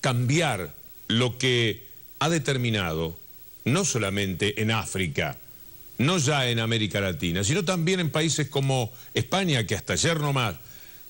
cambiar lo que ha determinado, no solamente en África, no ya en América Latina, sino también en países como España, que hasta ayer nomás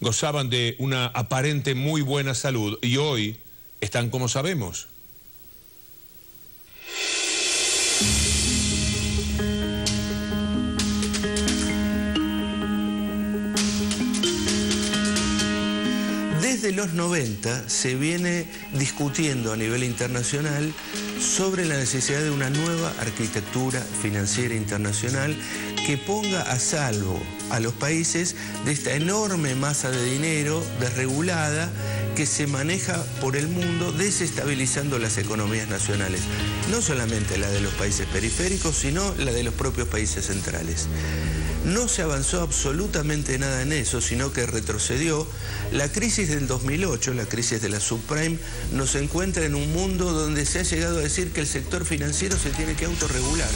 gozaban de una aparente muy buena salud y hoy están como sabemos. Desde los 90 se viene discutiendo a nivel internacional sobre la necesidad de una nueva arquitectura financiera internacional que ponga a salvo a los países de esta enorme masa de dinero desregulada que se maneja por el mundo, desestabilizando las economías nacionales. No solamente la de los países periféricos, sino la de los propios países centrales. No se avanzó absolutamente nada en eso, sino que retrocedió. La crisis del 2008, la crisis de la subprime, nos encuentra en un mundo donde se ha llegado a decir que el sector financiero se tiene que autorregular.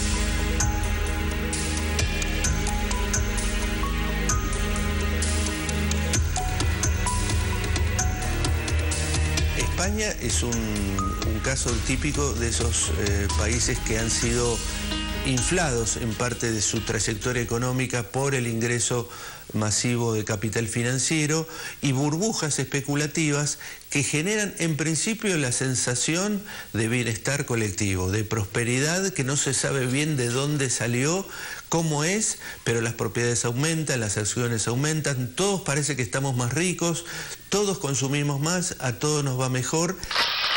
España es un caso típico de esos países que han sido inflados en parte de su trayectoria económica por el ingreso masivo de capital financiero y burbujas especulativas que generan en principio la sensación de bienestar colectivo, de prosperidad que no se sabe bien de dónde salió, cómo es, pero las propiedades aumentan, las acciones aumentan, todos parece que estamos más ricos, todos consumimos más, a todos nos va mejor.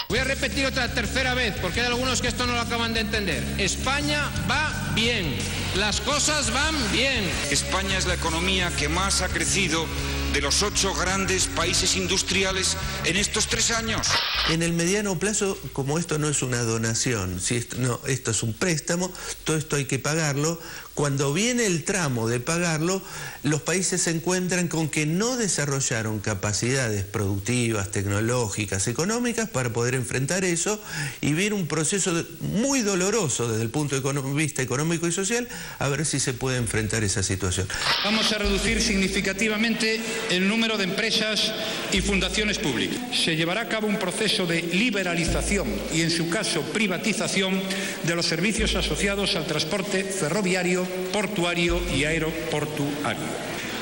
Voy a repetir otra tercera vez, porque hay algunos que esto no lo acaban de entender. España va bien, las cosas van bien. España es la economía que más ha crecido de los 8 grandes países industriales en estos 3 años. En el mediano plazo, como esto no es una donación, si esto es un préstamo, todo esto hay que pagarlo. Cuando viene el tramo de pagarlo, los países se encuentran con que no desarrollaron capacidades productivas, tecnológicas, económicas para poder enfrentar eso y viene un proceso muy doloroso desde el punto de vista económico y social, a ver si se puede enfrentar esa situación. Vamos a reducir significativamente el número de empresas y fundaciones públicas. Se llevará a cabo un proceso de liberalización y, en su caso, privatización de los servicios asociados al transporte ferroviario, portuario y aeroportuario.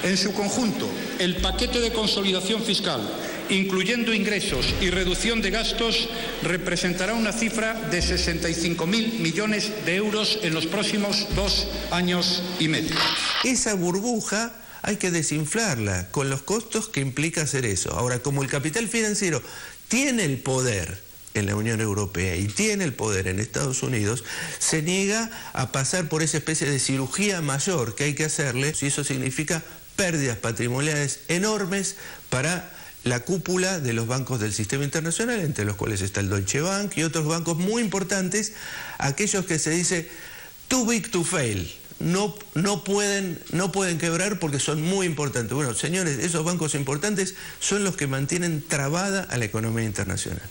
En su conjunto, el paquete de consolidación fiscal, incluyendo ingresos y reducción de gastos, representará una cifra de 65.000 millones de euros en los próximos 2 años y medio. Esa burbuja hay que desinflarla con los costos que implica hacer eso. Ahora, como el capital financiero tiene el poder en la Unión Europea y tiene el poder en Estados Unidos, se niega a pasar por esa especie de cirugía mayor que hay que hacerle, y eso significa pérdidas patrimoniales enormes para la cúpula de los bancos del sistema internacional, entre los cuales está el Deutsche Bank y otros bancos muy importantes, aquellos que se dice too big to fail. No pueden quebrar porque son muy importantes. Bueno, señores, esos bancos importantes son los que mantienen trabada a la economía internacional.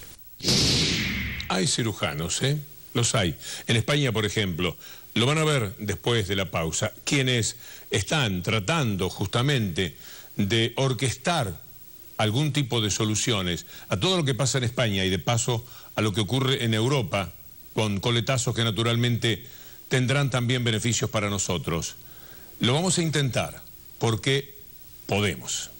Hay cirujanos, los hay. En España, por ejemplo, lo van a ver después de la pausa, quienes están tratando justamente de orquestar algún tipo de soluciones a todo lo que pasa en España y de paso a lo que ocurre en Europa, con coletazos que naturalmente tendrán también beneficios para nosotros. Lo vamos a intentar, porque podemos.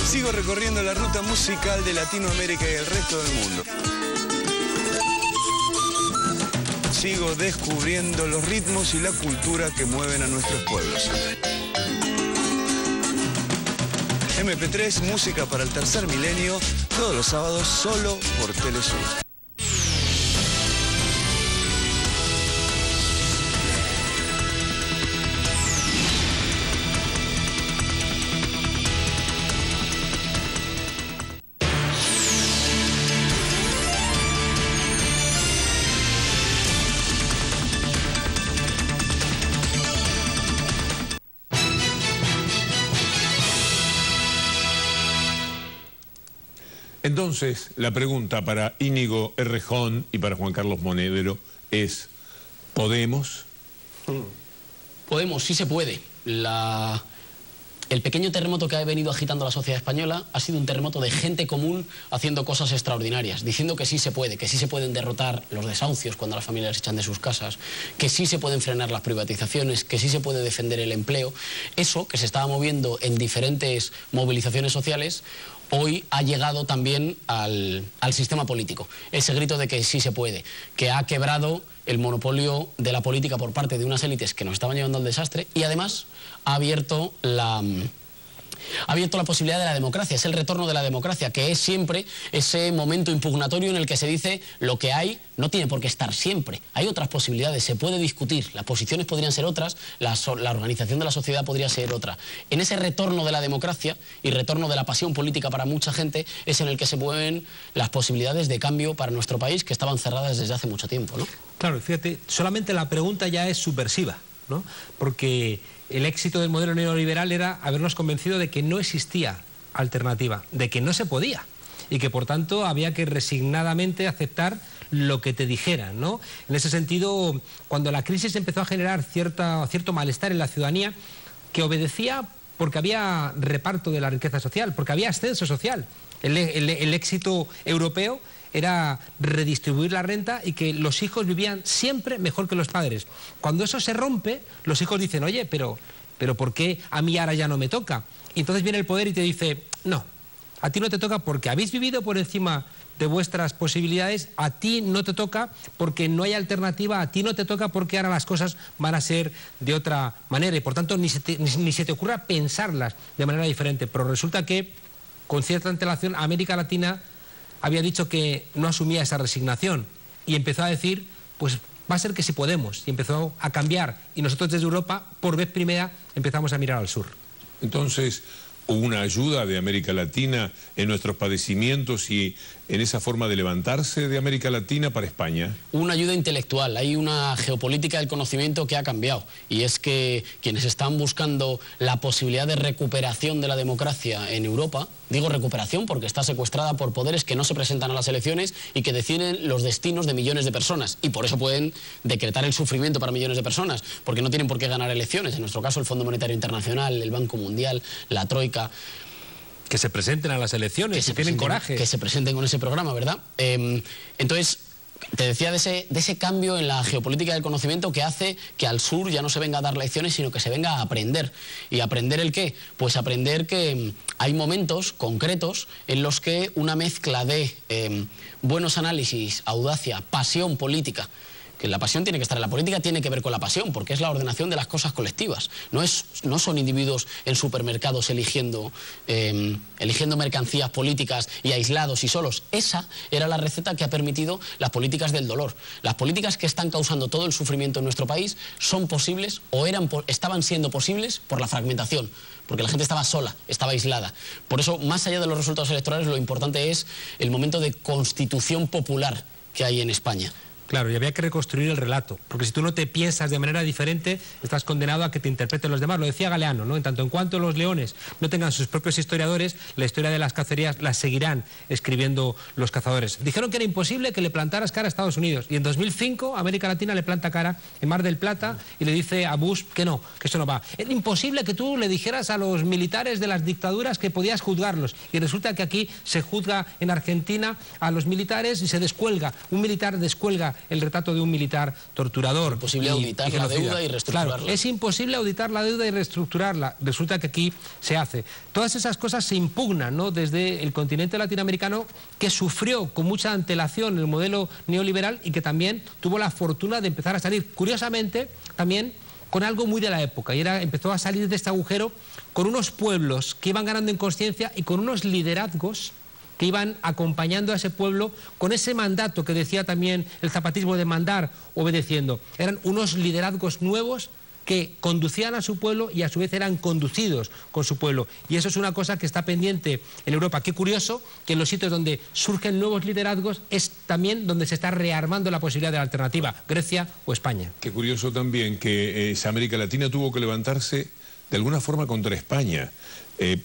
Sigo recorriendo la ruta musical de Latinoamérica y el resto del mundo. Sigo descubriendo los ritmos y la cultura que mueven a nuestros pueblos. MP3, música para el tercer milenio, todos los sábados solo por Telesur. En Entonces, la pregunta para Íñigo Errejón y para Juan Carlos Monedero es, ¿podemos? Podemos, sí se puede. El pequeño terremoto que ha venido agitando la sociedad española ha sido un terremoto de gente común haciendo cosas extraordinarias, diciendo que sí se pueden derrotar los desahucios cuando las familias se echan de sus casas, que sí se pueden frenar las privatizaciones, que sí se puede defender el empleo. Eso, que se estaba moviendo en diferentes movilizaciones sociales, hoy ha llegado también al sistema político. Ese grito de que sí se puede, que ha quebrado el monopolio de la política por parte de unas élites que nos estaban llevando al desastre y además ha abierto la posibilidad de la democracia. Es el retorno de la democracia, que es siempre ese momento impugnatorio en el que se dice lo que hay no tiene por qué estar siempre. Hay otras posibilidades, se puede discutir, las posiciones podrían ser otras, la organización de la sociedad podría ser otra. En ese retorno de la democracia y retorno de la pasión política para mucha gente es en el que se mueven las posibilidades de cambio para nuestro país, que estaban cerradas desde hace mucho tiempo, ¿no? Claro, fíjate, solamente la pregunta ya es subversiva, ¿no? Porque el éxito del modelo neoliberal era habernos convencido de que no existía alternativa, de que no se podía y que por tanto había que resignadamente aceptar lo que te dijeran, ¿no? En ese sentido, cuando la crisis empezó a generar cierto malestar en la ciudadanía, que obedecía porque había reparto de la riqueza social, porque había ascenso social. El éxito europeo era redistribuir la renta y que los hijos vivían siempre mejor que los padres. Cuando eso se rompe, los hijos dicen, oye, pero ¿por qué a mí ahora ya no me toca? Y entonces viene el poder y te dice, no, a ti no te toca porque habéis vivido por encima de vuestras posibilidades, a ti no te toca porque no hay alternativa, a ti no te toca porque ahora las cosas van a ser de otra manera y por tanto ni se te ocurra pensarlas de manera diferente. Pero resulta que con cierta antelación América Latina había dicho que no asumía esa resignación y empezó a decir, pues va a ser que sí podemos, y empezó a cambiar y nosotros desde Europa por vez primera empezamos a mirar al sur. Entonces, ¿hubo una ayuda de América Latina en nuestros padecimientos y en esa forma de levantarse de América Latina para España? Una ayuda intelectual, hay una geopolítica del conocimiento que ha cambiado y es que quienes están buscando la posibilidad de recuperación de la democracia en Europa, digo recuperación porque está secuestrada por poderes que no se presentan a las elecciones y que deciden los destinos de millones de personas y por eso pueden decretar el sufrimiento para millones de personas, porque no tienen por qué ganar elecciones, en nuestro caso el Fondo Monetario Internacional, el Banco Mundial, la Troika. Que se presenten a las elecciones, que tienen coraje. Que se presenten con ese programa, ¿verdad? Entonces, te decía de ese cambio en la geopolítica del conocimiento que hace que al sur ya no se venga a dar lecciones, sino que se venga a aprender. ¿Y aprender el qué? Pues aprender que hay momentos concretos en los que una mezcla de buenos análisis, audacia, pasión política, que la pasión tiene que estar en la política, tiene que ver con la pasión, porque es la ordenación de las cosas colectivas. No son individuos en supermercados eligiendo mercancías políticas y aislados y solos. Esa era la receta que ha permitido las políticas del dolor. Las políticas que están causando todo el sufrimiento en nuestro país son posibles o estaban siendo posibles por la fragmentación, porque la gente estaba sola, estaba aislada. Por eso, más allá de los resultados electorales, lo importante es el momento de constitución popular que hay en España. Claro, y había que reconstruir el relato, porque si tú no te piensas de manera diferente, estás condenado a que te interpreten los demás. Lo decía Galeano, ¿no? En tanto en cuanto los leones no tengan sus propios historiadores, la historia de las cacerías la seguirán escribiendo los cazadores. Dijeron que era imposible que le plantaras cara a Estados Unidos, y en 2005 América Latina le planta cara en Mar del Plata y le dice a Bush que no, que eso no va. Es imposible que tú le dijeras a los militares de las dictaduras que podías juzgarlos, y resulta que aquí se juzga en Argentina a los militares y se descuelga, un militar descuelga el retrato de un militar torturador. Es imposible auditar la deuda y reestructurarla. Claro, es imposible auditar la deuda y reestructurarla. Resulta que aquí se hace. Todas esas cosas se impugnan, ¿no? Desde el continente latinoamericano, que sufrió con mucha antelación el modelo neoliberal y que también tuvo la fortuna de empezar a salir, curiosamente, también con algo muy de la época, y empezó a salir de este agujero con unos pueblos que iban ganando en consciencia y con unos liderazgos que iban acompañando a ese pueblo con ese mandato que decía también el zapatismo de mandar obedeciendo. Eran unos liderazgos nuevos que conducían a su pueblo y a su vez eran conducidos con su pueblo. Y eso es una cosa que está pendiente en Europa. Qué curioso que en los sitios donde surgen nuevos liderazgos es también donde se está rearmando la posibilidad de la alternativa, Grecia o España. Qué curioso también que esa América Latina tuvo que levantarse de alguna forma contra España,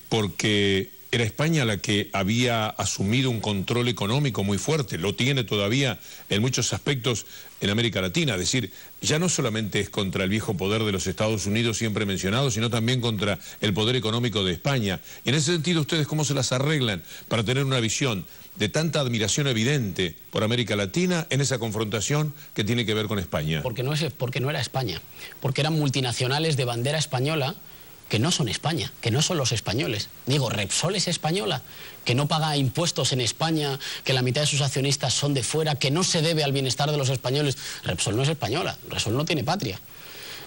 porque era España la que había asumido un control económico muy fuerte, lo tiene todavía en muchos aspectos en América Latina, es decir, ya no solamente es contra el viejo poder de los Estados Unidos siempre mencionado, sino también contra el poder económico de España. Y en ese sentido, ¿ustedes cómo se las arreglan para tener una visión de tanta admiración evidente por América Latina en esa confrontación que tiene que ver con España? Porque no era España, porque eran multinacionales de bandera española que no son España, que no son los españoles. Digo, Repsol es española, que no paga impuestos en España, que la mitad de sus accionistas son de fuera, que no se debe al bienestar de los españoles. Repsol no es española, Repsol no tiene patria.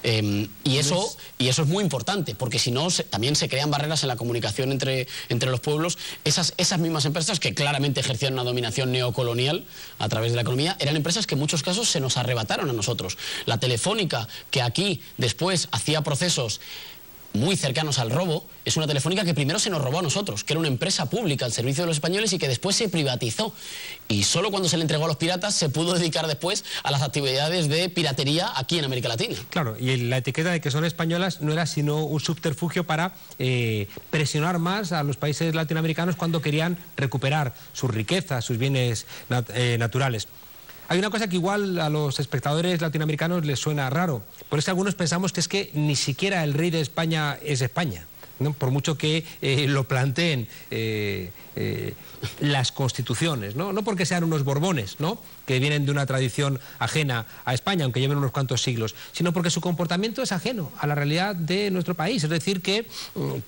Y eso es muy importante, porque si no, también se crean barreras en la comunicación entre los pueblos. Esas mismas empresas que claramente ejercían una dominación neocolonial a través de la economía, eran empresas que en muchos casos se nos arrebataron a nosotros. La Telefónica, que aquí después hacía procesos muy cercanos al robo, es una Telefónica que primero se nos robó a nosotros, que era una empresa pública al servicio de los españoles y que después se privatizó. Y solo cuando se le entregó a los piratas se pudo dedicar después a las actividades de piratería aquí en América Latina. Claro, y la etiqueta de que son españolas no era sino un subterfugio para presionar más a los países latinoamericanos cuando querían recuperar sus riquezas, sus bienes naturales. Hay una cosa que igual a los espectadores latinoamericanos les suena raro. Por eso algunos pensamos que es que ni siquiera el rey de España es España, ¿no? Por mucho que lo planteen las constituciones, ¿no? No porque sean unos borbones, ¿no?, que vienen de una tradición ajena a España, aunque lleven unos cuantos siglos, sino porque su comportamiento es ajeno a la realidad de nuestro país. Es decir, que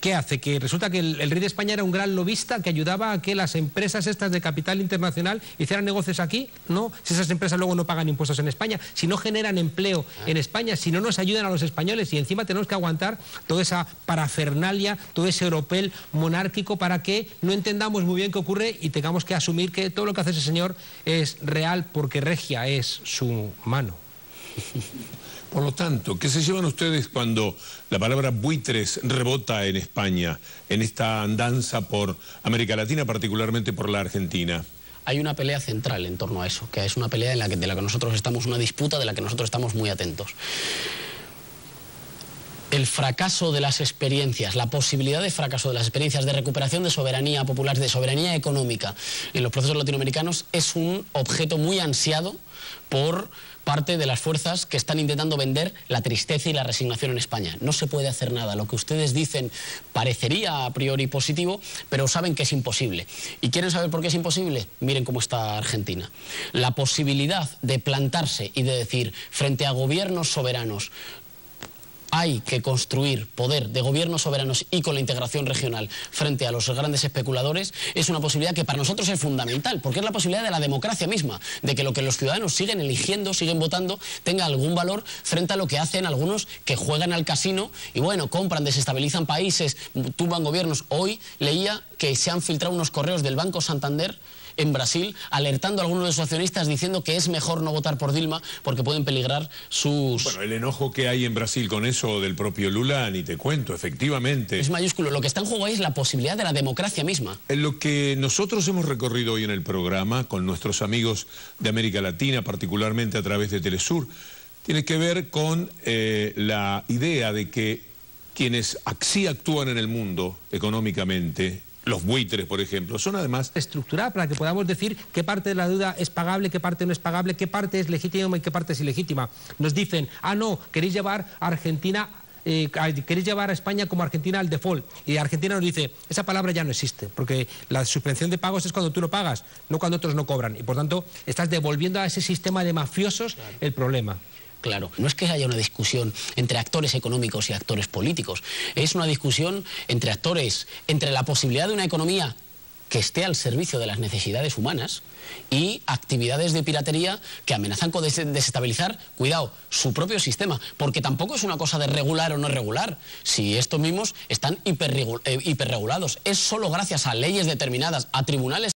¿qué hace? Que resulta que el rey de España era un gran lobista que ayudaba a que las empresas estas de capital internacional hicieran negocios aquí, ¿no? Si esas empresas luego no pagan impuestos en España, si no generan empleo en España, si no nos ayudan a los españoles, y encima tenemos que aguantar toda esa parafernalia, todo ese oropel monárquico para que no entendamos muy bien qué ocurre y tengamos que asumir que todo lo que hace ese señor es real porque regia es su mano. Por lo tanto, ¿qué se llevan ustedes cuando la palabra buitres rebota en España, en esta andanza por América Latina, particularmente por la Argentina? Hay una pelea central en torno a eso, que es una pelea de la que nosotros estamos, una disputa de la que nosotros estamos muy atentos. El fracaso de las experiencias, la posibilidad de fracaso de las experiencias de recuperación de soberanía popular, de soberanía económica en los procesos latinoamericanos es un objeto muy ansiado por parte de las fuerzas que están intentando vender la tristeza y la resignación en España. No se puede hacer nada. Lo que ustedes dicen parecería a priori positivo, pero saben que es imposible. ¿Y quieren saber por qué es imposible? Miren cómo está Argentina. La posibilidad de plantarse y de decir frente a gobiernos soberanos, hay que construir poder de gobiernos soberanos y con la integración regional frente a los grandes especuladores, es una posibilidad que para nosotros es fundamental, porque es la posibilidad de la democracia misma, de que lo que los ciudadanos siguen eligiendo, siguen votando, tenga algún valor frente a lo que hacen algunos que juegan al casino y bueno, compran, desestabilizan países, tumban gobiernos. Hoy leía que se han filtrado unos correos del Banco Santander en Brasil, alertando a algunos de sus accionistas diciendo que es mejor no votar por Dilma porque pueden peligrar sus... Bueno, el enojo que hay en Brasil con eso del propio Lula, ni te cuento, efectivamente. Es mayúsculo. Lo que está en juego ahí es la posibilidad de la democracia misma. En lo que nosotros hemos recorrido hoy en el programa, con nuestros amigos de América Latina, particularmente a través de Telesur, tiene que ver con la idea de que quienes así actúan en el mundo económicamente, los buitres, por ejemplo, son además... estructurada para que podamos decir qué parte de la deuda es pagable, qué parte no es pagable, qué parte es legítima y qué parte es ilegítima. Nos dicen, ah, no, queréis llevar a Argentina... queréis llevar a España como Argentina al default, y Argentina nos dice, esa palabra ya no existe, porque la suspensión de pagos es cuando tú no pagas, no cuando otros no cobran, y por tanto estás devolviendo a ese sistema de mafiosos el problema. Claro, no es que haya una discusión entre actores económicos y actores políticos, es una discusión entre actores, entre la posibilidad de una economía que esté al servicio de las necesidades humanas y actividades de piratería que amenazan con desestabilizar, cuidado, su propio sistema, porque tampoco es una cosa de regular o no regular, si estos mismos están hiperregulados, es solo gracias a leyes determinadas, a tribunales